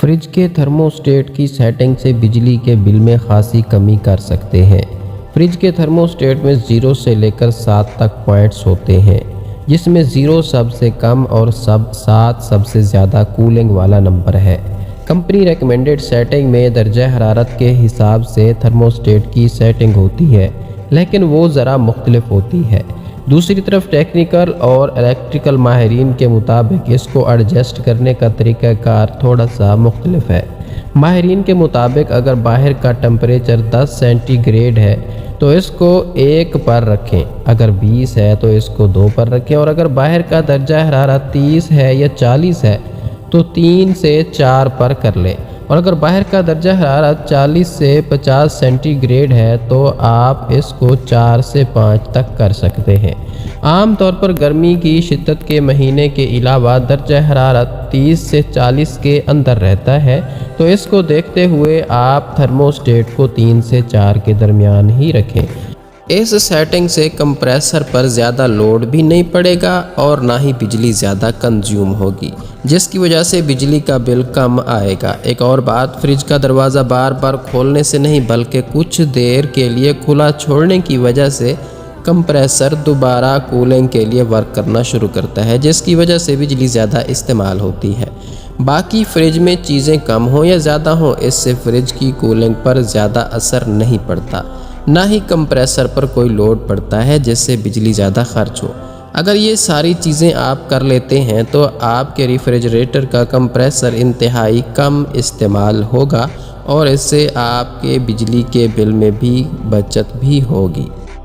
Fridge के thermostat की setting से बिजली के बिल में खासी कमी कर सकते हैं। फ्रिज के थर्मोस्टेट में 0 से लेकर 7 तक पॉइंट्स होते हैं, जिसमें 0 सबसे कम और 7 सबसे ज़्यादा कूलिंग वाला नंबर है। कंपनी रेकमेंडेड सेटिंग में दर्जा हरारत के हिसाब से थर्मोस्टेट की सेटिंग होती है, लेकिन वो ज़रा मुख्तलिफ होती है। दूसरी तरफ टेक्निकल और इलेक्ट्रिकल माहिरीन के मुताबिक इसको एडजस्ट करने का तरीक़ाकार थोड़ा सा मुख्तलिफ है। माहिरीन के मुताबिक अगर बाहर का टेम्परेचर 10 सेंटीग्रेड है तो इसको 1 पर रखें, अगर 20 है तो इसको 2 पर रखें, और अगर बाहर का दर्जा हरारत 30 है या 40 है तो 3 से 4 पर कर लें, और अगर बाहर का दर्जा हरारत 40 से 50 सेंटीग्रेड है तो आप इसको 4 से 5 तक कर सकते हैं। आम तौर पर गर्मी की शिद्दत के महीने के अलावा दर्जा हरारत 30 से 40 के अंदर रहता है, तो इसको देखते हुए आप थर्मोस्टेट को 3 से 4 के दरमियान ही रखें। इस सेटिंग से कंप्रेसर पर ज़्यादा लोड भी नहीं पड़ेगा और ना ही बिजली ज़्यादा कंज्यूम होगी, जिसकी वजह से बिजली का बिल कम आएगा। एक और बात, फ्रिज का दरवाज़ा बार बार खोलने से नहीं बल्कि कुछ देर के लिए खुला छोड़ने की वजह से कंप्रेसर दोबारा कूलिंग के लिए वर्क करना शुरू करता है, जिसकी वजह से बिजली ज़्यादा इस्तेमाल होती है। बाकी फ्रिज में चीज़ें कम हो या ज़्यादा हो, इससे फ्रिज की कूलिंग पर ज़्यादा असर नहीं पड़ता, ना ही कंप्रेसर पर कोई लोड पड़ता है जिससे बिजली ज़्यादा खर्च हो। अगर ये सारी चीज़ें आप कर लेते हैं तो आपके रेफ्रिजरेटर का कंप्रेसर इंतहाई कम इस्तेमाल होगा और इससे आपके बिजली के बिल में भी बचत भी होगी।